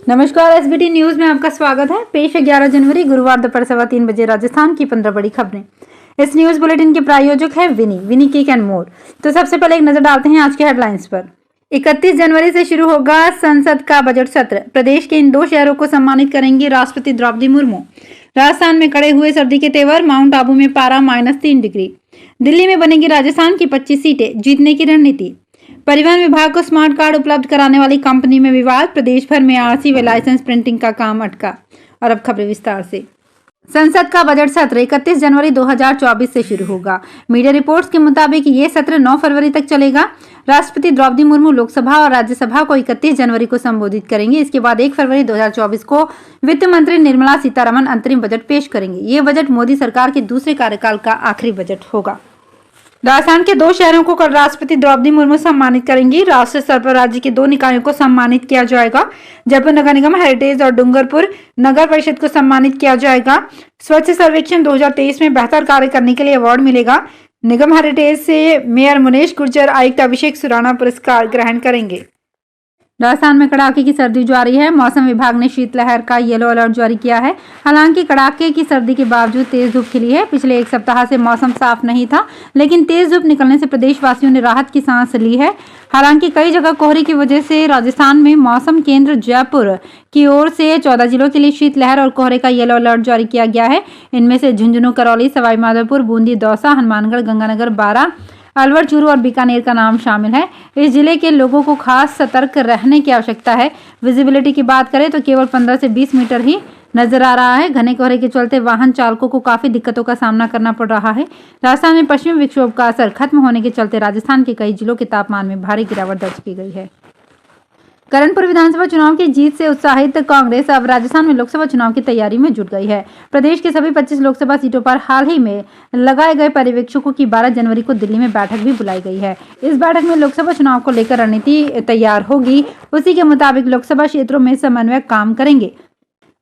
नमस्कार, SBT news में आपका स्वागत है। पेश है 11 जनवरी गुरुवार दोपहर 3:15 राजस्थान की 15 बड़ी खबरें। इस न्यूज बुलेटिन के प्रायोजक है विनी केक एंड मोर। तो सबसे पहले एक नजर डालते हैं आज के हेडलाइंस पर। 31 जनवरी से शुरू होगा संसद का बजट सत्र। प्रदेश के इन 2 शहरों को सम्मानित करेंगी राष्ट्रपति द्रौपदी मुर्मू। राजस्थान में कड़े हुए सर्दी के तेवर, माउंट आबू में पारा -3 डिग्री। दिल्ली में बनेगी राजस्थान की 25 सीटें, जीतने की रणनीति। परिवहन विभाग को स्मार्ट कार्ड उपलब्ध कराने वाली कंपनी में विवाद, प्रदेश भर में आरसी व लाइसेंस प्रिंटिंग का काम अटका। और अब खबरें विस्तार से। संसद का बजट सत्र 31 जनवरी 2024 से शुरू होगा। मीडिया रिपोर्ट्स के मुताबिक ये सत्र 9 फरवरी तक चलेगा। राष्ट्रपति द्रौपदी मुर्मू लोकसभा और राज्यसभा को 31 जनवरी को संबोधित करेंगे। इसके बाद 1 फरवरी 2024 को वित्त मंत्री निर्मला सीतारमण अंतरिम बजट पेश करेंगे। ये बजट मोदी सरकार के दूसरे कार्यकाल का आखिरी बजट होगा। राजस्थान के 2 शहरों को कल राष्ट्रपति द्रौपदी मुर्मू सम्मानित करेंगी। राष्ट्रीय स्तर पर राज्य के 2 निकायों को सम्मानित किया जाएगा। जयपुर नगर निगम, हेरिटेज और डूंगरपुर नगर परिषद को सम्मानित किया जाएगा। स्वच्छ सर्वेक्षण 2023 में बेहतर कार्य करने के लिए अवार्ड मिलेगा। निगम हेरिटेज से मेयर मुनेश गुर्जर, आयुक्त अभिषेक सुराना पुरस्कार ग्रहण करेंगे। राजस्थान में कड़ाके की सर्दी जारी है। मौसम विभाग ने शीतलहर का येलो अलर्ट जारी किया है। हालांकि कड़ाके की सर्दी के बावजूद तेज धूप खिली है। पिछले 1 सप्ताह से मौसम साफ नहीं था, लेकिन तेज धूप निकलने से प्रदेशवासियों ने राहत की सांस ली है। हालांकि कई जगह कोहरे की वजह से राजस्थान में मौसम केंद्र जयपुर की ओर से 14 जिलों के लिए शीतलहर और कोहरे का येलो अलर्ट जारी किया गया है। इनमें से झुंझुनू, करौली, सवाईमाधोपुर, बूंदी, दौसा, हनुमानगढ़, गंगानगर, बारां, अलवर, चूरू और बीकानेर का नाम शामिल है। इस जिले के लोगों को खास सतर्क रहने की आवश्यकता है। विजिबिलिटी की बात करें तो केवल 15 से 20 मीटर ही नजर आ रहा है। घने कोहरे के चलते वाहन चालकों को काफी दिक्कतों का सामना करना पड़ रहा है। राजस्थान में पश्चिमी विक्षोभ का असर खत्म होने के चलते राजस्थान के कई जिलों के तापमान में भारी गिरावट दर्ज की गई है। करणपुर विधानसभा चुनाव की जीत से उत्साहित कांग्रेस अब राजस्थान में लोकसभा चुनाव की तैयारी में जुट गई है। प्रदेश के सभी 25 लोकसभा सीटों पर हाल ही में लगाए गए पर्यवेक्षकों की 12 जनवरी को दिल्ली में बैठक भी बुलाई गई है। इस बैठक में लोकसभा चुनाव को लेकर रणनीति तैयार होगी। उसी के मुताबिक लोकसभा क्षेत्रों में समन्वयक काम करेंगे।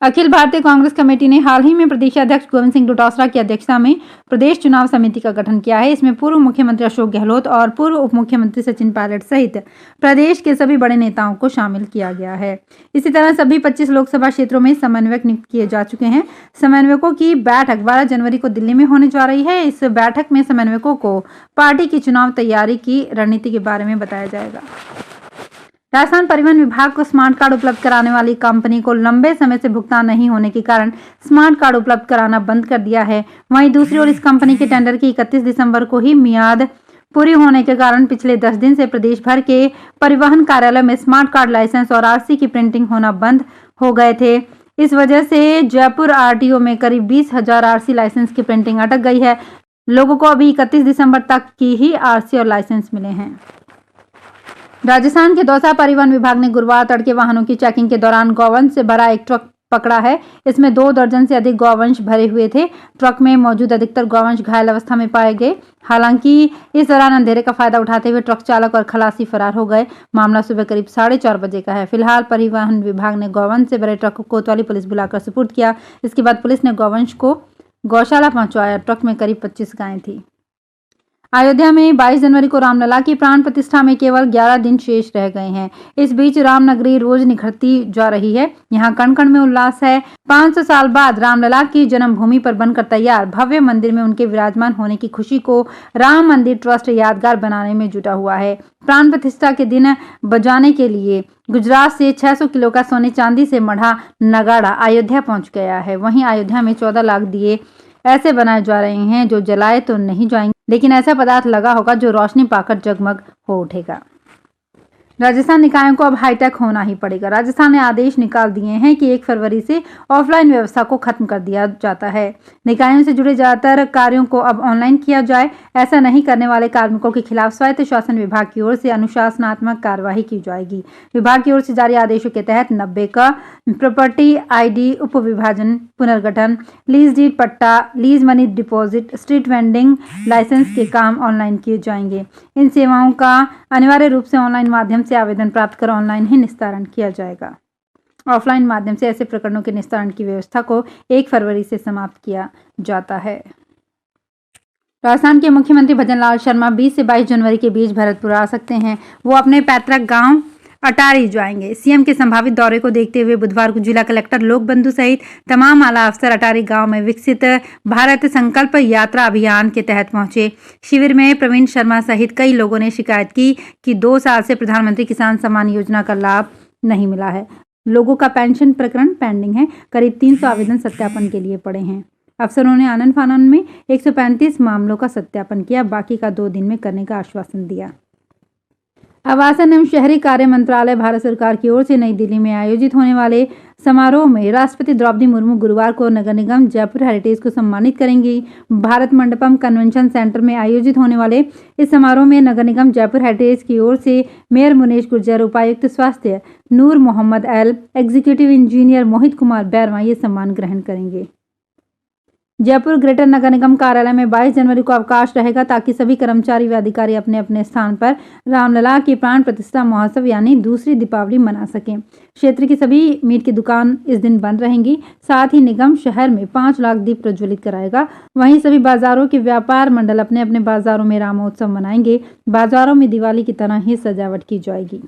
अखिल भारतीय कांग्रेस कमेटी ने हाल ही में प्रदेशाध्यक्ष गोविंद सिंह डोटासरा की अध्यक्षता में प्रदेश चुनाव समिति का गठन किया है। इसमें पूर्व मुख्यमंत्री अशोक गहलोत और पूर्व उप मुख्यमंत्री सचिन पायलट सहित प्रदेश के सभी बड़े नेताओं को शामिल किया गया है। इसी तरह सभी 25 लोकसभा क्षेत्रों में समन्वयक नियुक्त किए जा चुके हैं। समन्वयकों की बैठक 12 जनवरी को दिल्ली में होने जा रही है। इस बैठक में समन्वयकों को पार्टी की चुनाव तैयारी की रणनीति के बारे में बताया जाएगा। राजस्थान परिवहन विभाग को स्मार्ट कार्ड उपलब्ध कराने वाली कंपनी को लंबे समय से भुगतान नहीं होने के कारण स्मार्ट कार्ड उपलब्ध कराना बंद कर दिया है। वहीं दूसरी ओर इस कंपनी के टेंडर की 31 दिसंबर को ही मियाद पूरी होने के कारण पिछले 10 दिन से प्रदेश भर के परिवहन कार्यालय में स्मार्ट कार्ड लाइसेंस और आरसी की प्रिंटिंग होना बंद हो गए थे। इस वजह से जयपुर आरटीओ में करीब 20,000 आरसी लाइसेंस की प्रिंटिंग अटक गई है। लोगों को अभी 31 दिसंबर तक की ही आरसी और लाइसेंस मिले हैं। राजस्थान के दौसा परिवहन विभाग ने गुरुवार तड़के वाहनों की चेकिंग के दौरान गौवंश से भरा एक ट्रक पकड़ा है। इसमें 2 दर्जन से अधिक गौवंश भरे हुए थे। ट्रक में मौजूद अधिकतर गौवंश घायल अवस्था में पाए गए। हालांकि इस दौरान अंधेरे का फायदा उठाते हुए ट्रक चालक और खलासी फरार हो गए। मामला सुबह करीब 4:30 बजे का है। फिलहाल परिवहन विभाग ने गौवंश से भरे ट्रक को कोतवाली पुलिस बुलाकर सुपुर्द किया। इसके बाद पुलिस ने गौवंश को गौशाला पहुंचवाया। ट्रक में करीब 25 गायें थी। अयोध्या में 22 जनवरी को रामलला की प्राण प्रतिष्ठा में केवल 11 दिन शेष रह गए हैं। इस बीच रामनगरी रोज निखरती जा रही है। यहाँ कण कण में उल्लास है। 500 साल बाद रामलला की जन्मभूमि पर बनकर तैयार भव्य मंदिर में उनके विराजमान होने की खुशी को राम मंदिर ट्रस्ट यादगार बनाने में जुटा हुआ है। प्राण प्रतिष्ठा के दिन बजाने के लिए गुजरात से 600 किलो का सोने चांदी से मढ़ा नगाड़ा अयोध्या पहुंच गया है। वहीं अयोध्या में 14 लाख दिए ऐसे बनाए जा रहे हैं जो जलाए तो नहीं जाएंगे, लेकिन ऐसा पदार्थ लगा होगा जो रोशनी पाकर जगमग हो उठेगा। राजस्थान निकायों को अब हाईटेक होना ही पड़ेगा। राजस्थान ने आदेश निकाल दिए हैं कि 1 फरवरी से ऑफलाइन व्यवस्था को खत्म कर दिया जाता है। निकायों से जुड़े ज्यादातर कार्यों को अब ऑनलाइन किया जाए। ऐसा नहीं करने वाले कार्मिकों के खिलाफ स्वायत्त शासन विभाग की ओर से अनुशासनात्मक कार्यवाही की जाएगी। विभाग की ओर से जारी आदेशों के तहत 90 का प्रॉपर्टी आईडी, उप विभाजन, पुनर्गठन, लीज डीड पट्टा, lease money deposit, street vending licence के काम ऑनलाइन किए जाएंगे। इन सेवाओं का अनिवार्य रूप से ऑनलाइन माध्यम से आवेदन प्राप्त कर ऑनलाइन ही निस्तारण किया जाएगा। ऑफलाइन माध्यम से ऐसे प्रकरणों के निस्तारण की व्यवस्था को 1 फरवरी से समाप्त किया जाता है। राजस्थान के मुख्यमंत्री भजन लाल शर्मा 20 से 22 जनवरी के बीच भरतपुर आ सकते हैं। वो अपने पैतृक गांव अटारी जाएंगे। सीएम के संभावित दौरे को देखते हुए बुधवार को जिला कलेक्टर लोक बंधु सहित तमाम आला अफसर अटारी गांव में विकसित भारत संकल्प यात्रा अभियान के तहत पहुंचे। शिविर में प्रवीण शर्मा सहित कई लोगों ने शिकायत की कि 2 साल से प्रधानमंत्री किसान सम्मान योजना का लाभ नहीं मिला है। लोगों का पेंशन प्रकरण पेंडिंग है। करीब 300 आवेदन सत्यापन के लिए पड़े हैं। अफसरों ने आनन फानन में 135 मामलों का सत्यापन किया, बाकी का 2 दिन में करने का आश्वासन दिया। आवासन एवं शहरी कार्य मंत्रालय भारत सरकार की ओर से नई दिल्ली में आयोजित होने वाले समारोह में राष्ट्रपति द्रौपदी मुर्मू गुरुवार को नगर निगम जयपुर हेरिटेज को सम्मानित करेंगी। भारत मंडपम कन्वेंशन सेंटर में आयोजित होने वाले इस समारोह में नगर निगम जयपुर हेरिटेज की ओर से मेयर मुनेश गुर्जर, उपायुक्त स्वास्थ्य नूर Mohammad L, executive engineer Mohit Kumar Bairwa ये सम्मान ग्रहण करेंगे। जयपुर ग्रेटर नगर निगम कार्यालय में 22 जनवरी को अवकाश रहेगा ताकि सभी कर्मचारी व अधिकारी अपने अपने स्थान पर रामलला की प्राण प्रतिष्ठा महोत्सव यानी दूसरी दीपावली मना सकें। क्षेत्र की सभी मीट की दुकान इस दिन बंद रहेंगी। साथ ही निगम शहर में 5 लाख दीप प्रज्वलित कराएगा। वहीं सभी बाजारों के व्यापार मंडल अपने अपने बाजारों में रामोत्सव मनाएंगे। बाजारों में दिवाली की तरह ही सजावट की जाएगी।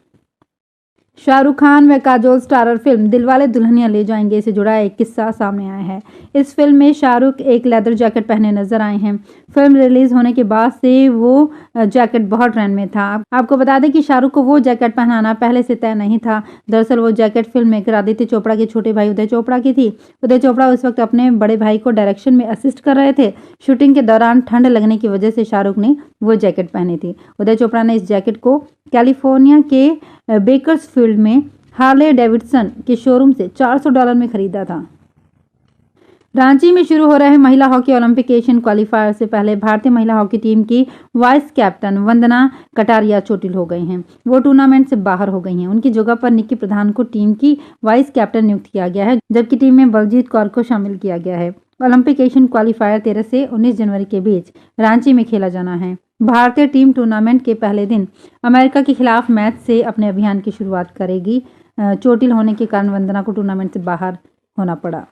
शाहरुख खान व काजोल स्टारर फिल्म दिलवाले दुल्हनिया ले जाएंगे से जुड़ा एक किस्सा सामने आया है। इस फिल्म में शाहरुख एक लेदर जैकेट पहने नजर आए हैं। फिल्म रिलीज होने के बाद से वो जैकेट बहुत ट्रेंड में था। आपको बता दें कि शाहरुख को वो जैकेट पहनाना पहले से तय नहीं था। दरअसल वो jacket film maker Aditya Chopra के छोटे भाई उदय चोपड़ा की थी। उदय चोपड़ा उस वक्त अपने बड़े भाई को डायरेक्शन में असिस्ट कर रहे थे। शूटिंग के दौरान ठंड लगने की वजह से शाहरुख ने वो जैकेट पहनी थी। उदय चोपड़ा ने इस जैकेट को कैलिफोर्निया के बेकर्सफील्ड में हार्ले डेविडसन के शोरूम से $400 में खरीदा था। रांची में शुरू हो रहे महिला हॉकी ओलंपिक एशियन क्वालिफायर से पहले भारतीय महिला हॉकी टीम की वाइस कैप्टन वंदना कटारिया चोटिल हो गई हैं। वो टूर्नामेंट से बाहर हो गई हैं। उनकी जगह पर निक्की प्रधान को टीम की वाइस कैप्टन नियुक्त किया गया है, जबकि टीम में बलजीत कौर को शामिल किया गया है। ओलंपिक एशियन क्वालिफायर 13 से 19 जनवरी के बीच रांची में खेला जाना है। भारतीय टीम टूर्नामेंट के पहले दिन अमेरिका के खिलाफ मैच से अपने अभियान की शुरुआत करेगी। चोटिल होने के कारण वंदना को टूर्नामेंट से बाहर होना पड़ा।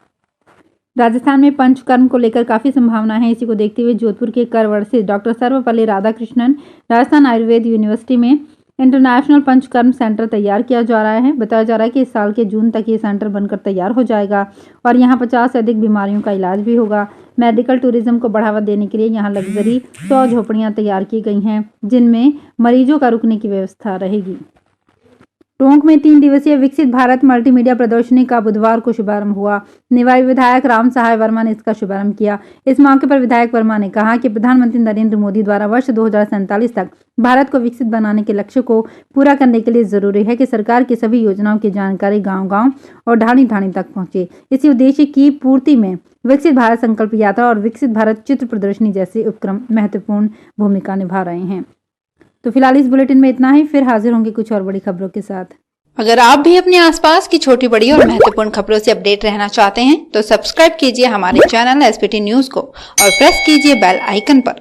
राजस्थान में पंचकर्म को लेकर काफी संभावना है। इसी को देखते हुए जोधपुर के करवड़ से डॉक्टर सर्वपल्ली राधाकृष्णन राजस्थान आयुर्वेद यूनिवर्सिटी में इंटरनेशनल पंचकर्म सेंटर तैयार किया जा रहा है। बताया जा रहा है कि इस साल के जून तक ये सेंटर बनकर तैयार हो जाएगा और यहाँ 50 से अधिक बीमारियों का इलाज भी होगा। मेडिकल टूरिज्म को बढ़ावा देने के लिए यहाँ लग्जरी 100 झोपड़ियाँ तैयार की गई हैं, जिनमें मरीजों का रुकने की व्यवस्था रहेगी। टोंक में 3 दिवसीय विकसित भारत मल्टीमीडिया प्रदर्शनी का बुधवार को शुभारंभ हुआ। निवाई विधायक राम सहाय वर्मा ने इसका शुभारंभ किया। इस मौके पर विधायक वर्मा ने कहा कि प्रधानमंत्री नरेंद्र मोदी द्वारा वर्ष 2047 तक भारत को विकसित बनाने के लक्ष्य को पूरा करने के लिए जरूरी है कि सरकार की सभी योजनाओं की जानकारी गांव-गांव और ढाणी-ढाणी तक पहुंचे। इसी उद्देश्य की पूर्ति में विकसित भारत संकल्प यात्रा और विकसित भारत चित्र प्रदर्शनी जैसे उपक्रम महत्वपूर्ण भूमिका निभा रहे हैं। तो फिलहाल इस बुलेटिन में इतना ही। फिर हाजिर होंगे कुछ और बड़ी खबरों के साथ। अगर आप भी अपने आसपास की छोटी बड़ी और महत्वपूर्ण खबरों से अपडेट रहना चाहते हैं तो सब्सक्राइब कीजिए हमारे चैनल एसपीटी न्यूज को और प्रेस कीजिए बेल आइकन पर।